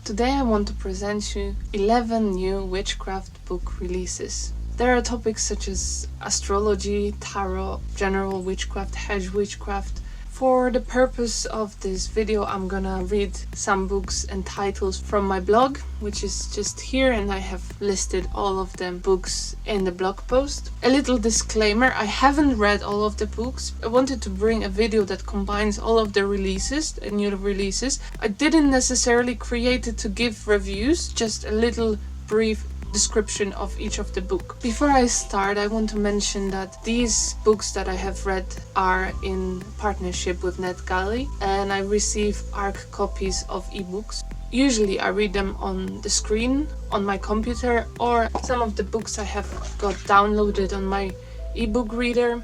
Today I want to present you 11 new witchcraft book releases. There are topics such as astrology, tarot, general witchcraft, hedge witchcraft. For the purpose of this video, I'm gonna read some books and titles from my blog, which is just here, and I have listed all of the books in the blog post. A little disclaimer, I haven't read all of the books. I wanted to bring a video that combines all of the releases, the new releases. I didn't necessarily create it to give reviews, just a little brief description of each of the book. Before I start, I want to mention that these books that I have read are in partnership with NetGalley, and I receive ARC copies of ebooks. Usually I read them on the screen on my computer, or some of the books I have got downloaded on my ebook reader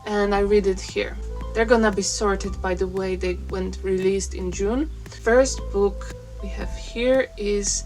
and I read it here. They're gonna be sorted by the way they went released in June. First book we have here is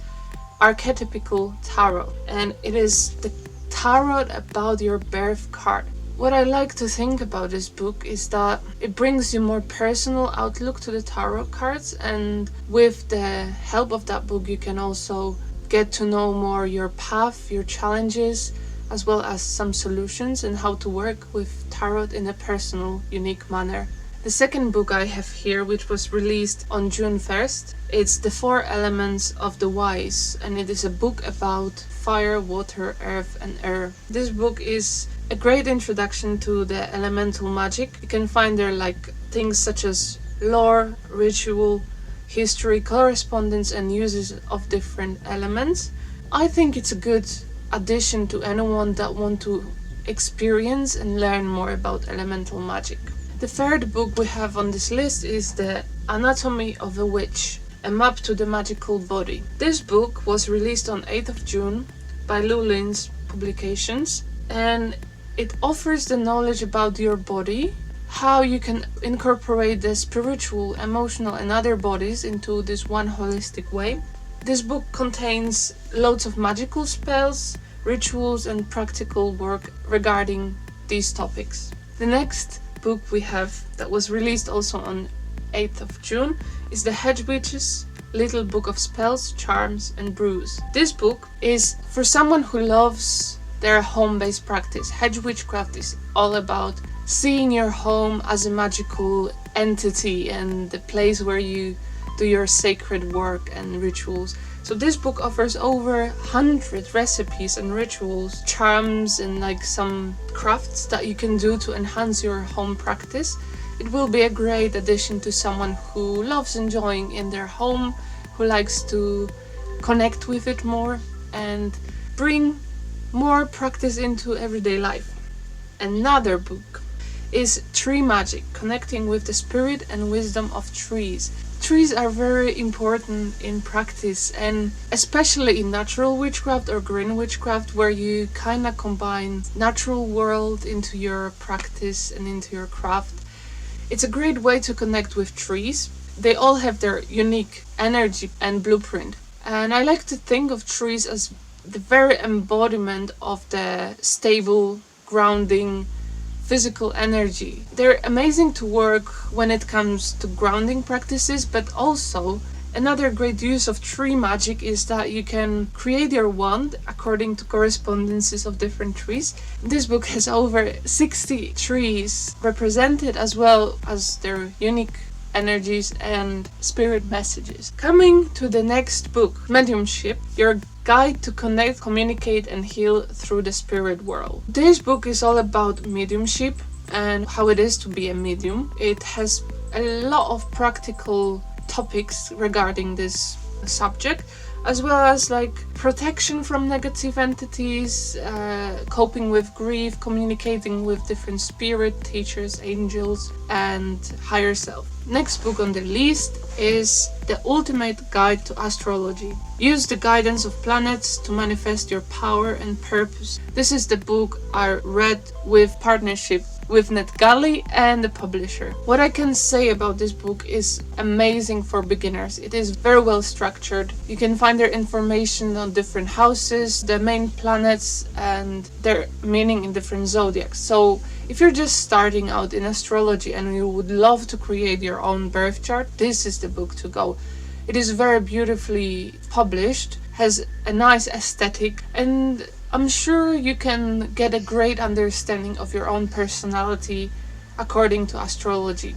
Archetypical Tarot, and it is the tarot about your birth card. What I like to think about this book is that it brings you more personal outlook to the tarot cards, and with the help of that book you can also get to know more your path, your challenges, as well as some solutions and how to work with tarot in a personal, unique manner. The second book I have here, which was released on June 1st, it's The Four Elements of the Wise, and it is a book about fire, water, earth and air. This book is a great introduction to the elemental magic. You can find there things such as lore, ritual, history, correspondence and uses of different elements. I think it's a good addition to anyone that want to experience and learn more about elemental magic. The third book we have on this list is The Anatomy of a Witch, a map to the magical body. This book was released on 8th of June by Lulin's Publications, and it offers the knowledge about your body, how you can incorporate the spiritual, emotional and other bodies into this one holistic way. This book contains loads of magical spells, rituals and practical work regarding these topics. The next book we have that was released also on 8th of June is the Hedge Witches, Little Book of Spells, Charms and Brews. This book is for someone who loves their home-based practice. Hedge Witchcraft is all about seeing your home as a magical entity and the place where you do your sacred work and rituals. So this book offers over 100 recipes and rituals, charms and some crafts that you can do to enhance your home practice. It will be a great addition to someone who loves enjoying in their home, who likes to connect with it more and bring more practice into everyday life. Another book is Tree Magic, connecting with the spirit and wisdom of trees. Trees are very important in practice, and especially in natural witchcraft or green witchcraft, where you kind of combine natural world into your practice and into your craft. It's a great way to connect with trees. They all have their unique energy and blueprint, and I like to think of trees as the very embodiment of the stable, grounding, physical energy. They're amazing to work when it comes to grounding practices, but also another great use of tree magic is that you can create your wand according to correspondences of different trees. This book has over 60 trees represented, as well as their unique energies and spirit messages. Coming to the next book, Mediumship, your guide to connect, communicate and heal through the spirit world. This book is all about mediumship and how it is to be a medium. It has a lot of practical topics regarding this subject, as well as protection from negative entities, coping with grief, communicating with different spirit teachers, angels and higher self. Next book on the list is The Ultimate Guide to Astrology. Use the guidance of planets to manifest your power and purpose. This is the book I read with partnership with NetGalley and the publisher. What I can say about this book is amazing for beginners. It is very well structured. You can find their information on different houses, the main planets and their meaning in different zodiacs. So if you're just starting out in astrology and you would love to create your own birth chart, this is the book to go. It is very beautifully published, has a nice aesthetic, and I'm sure you can get a great understanding of your own personality according to astrology.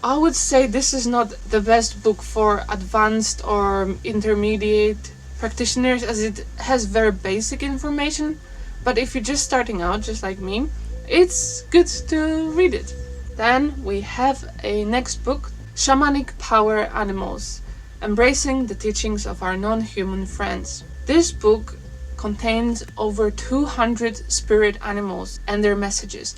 I would say this is not the best book for advanced or intermediate practitioners, as it has very basic information, but if you're just starting out, just like me, it's good to read it. Then we have a next book, Shamanic Power Animals, Embracing the Teachings of Our Non-Human Friends. This book contains over 200 spirit animals and their messages.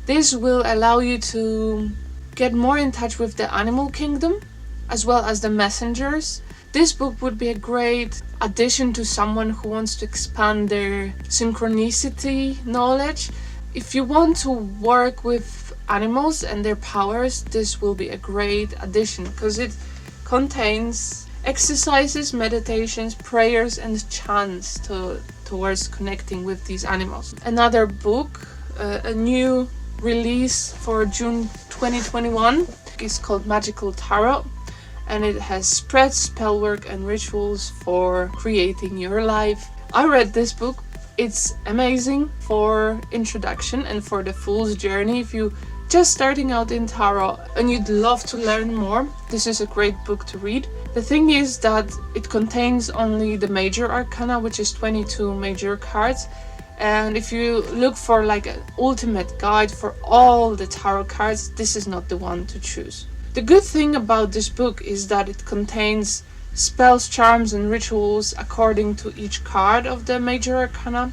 This will allow you to get more in touch with the animal kingdom, as well as the messengers. This book would be a great addition to someone who wants to expand their synchronicity knowledge. If you want to work with animals and their powers, this will be a great addition because it contains exercises, meditations, prayers, and chants towards connecting with these animals. Another book, a new release for June 2021, is called Magical Tarot, and it has spreads, spellwork, and rituals for creating your life. I read this book. It's amazing for introduction and for the fool's journey. If you just starting out in tarot and you'd love to learn more, this is a great book to read. The thing is that it contains only the major arcana, which is 22 major cards. And if you look for like an ultimate guide for all the tarot cards, this is not the one to choose. The good thing about this book is that it contains spells, charms, and rituals according to each card of the major arcana,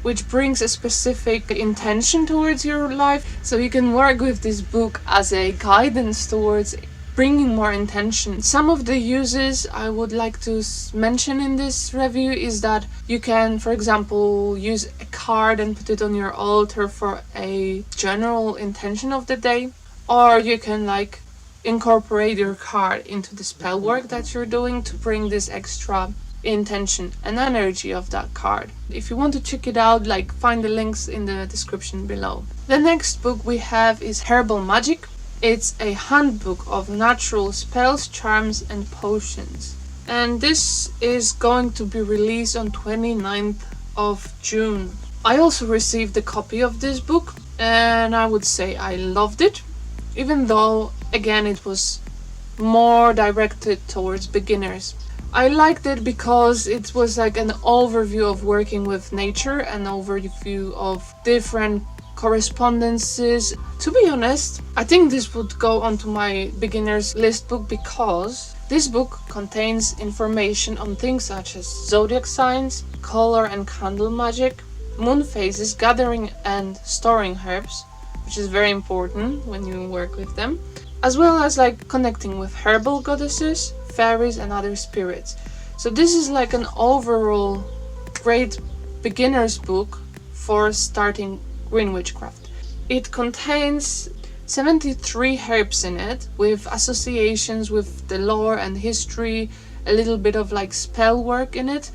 which brings a specific intention towards your life. So you can work with this book as a guidance towards bringing more intention. Some of the uses I would like to mention in this review is that you can, for example, use a card and put it on your altar for a general intention of the day, or you can like incorporate your card into the spell work that you're doing to bring this extra intention and energy of that card. If you want to check it out, like find the links in the description below. The next book we have is Herbal Magic. It's a handbook of natural spells, charms, and potions. And this is going to be released on 29th of June. I also received a copy of this book, and I would say I loved it, even though, again, it was more directed towards beginners. I liked it because it was like an overview of working with nature, an overview of different correspondences. To be honest, I think this would go onto my beginner's list book because this book contains information on things such as zodiac signs, color and candle magic, moon phases, gathering and storing herbs, which is very important when you work with them, as well as like connecting with herbal goddesses, fairies, and other spirits. So this is like an overall great beginner's book for starting green witchcraft. It contains 73 herbs in it, with associations with the lore and history, a little bit of like spell work in it.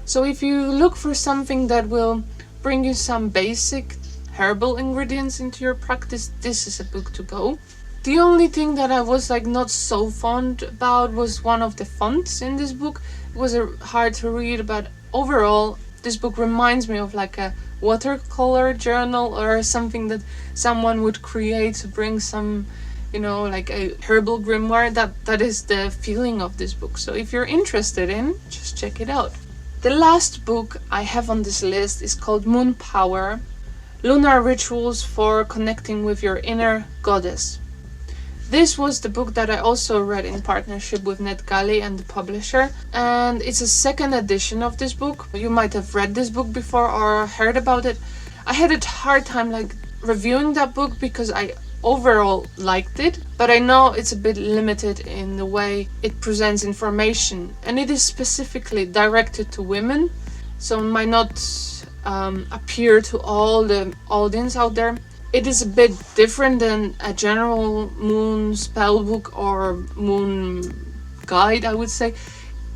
So if you look for something that will bring you some basic herbal ingredients into your practice, this is a book to go. The only thing that I was like not so fond about was one of the fonts in this book. It was hard to read, but overall this book reminds me of like a watercolor journal or something that someone would create to bring some, like a herbal grimoire. That is the feeling of this book. So if you're interested in, just check it out. The last book I have on this list is called Moon Power, Lunar Rituals for Connecting with Your Inner Goddess. This was the book that I also read in partnership with NetGalley and the publisher, and it's a second edition of this book. You might have read this book before or heard about it. I had a hard time like reviewing that book because I overall liked it, but I know it's a bit limited in the way it presents information, and it is specifically directed to women, so it might not appear to all the audience out there. It is a bit different than a general moon spell book or moon guide, I would say.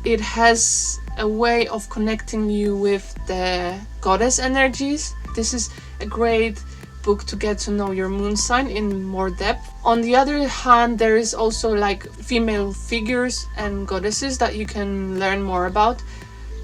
It has a way of connecting you with the goddess energies. This is a great book to get to know your moon sign in more depth. On the other hand, there is also like female figures and goddesses that you can learn more about.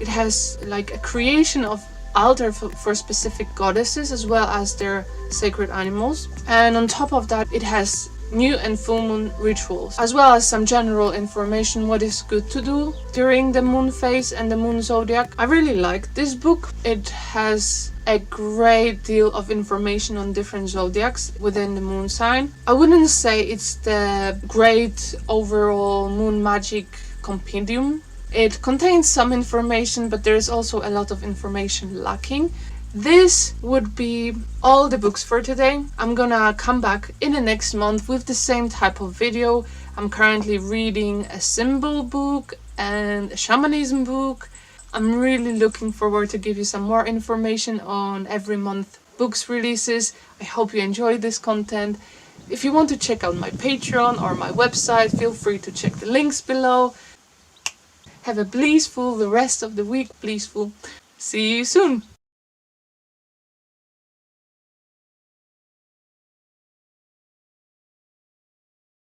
It has like a creation of altar for specific goddesses as well as their sacred animals. And on top of that, it has new and full moon rituals, as well as some general information what is good to do during the moon phase and the moon zodiac. I really like this book. It has a great deal of information on different zodiacs within the moon sign. I wouldn't say it's the great overall moon magic compendium. It contains some information, but there is also a lot of information lacking. This would be all the books for today. I'm gonna come back in the next month with the same type of video. I'm currently reading a symbol book and a shamanism book. I'm really looking forward to give you some more information on every month books releases. I hope you enjoyed this content. If you want to check out my Patreon or my website, feel free to check the links below. Have a blissful the rest of the week. Blissful. See you soon.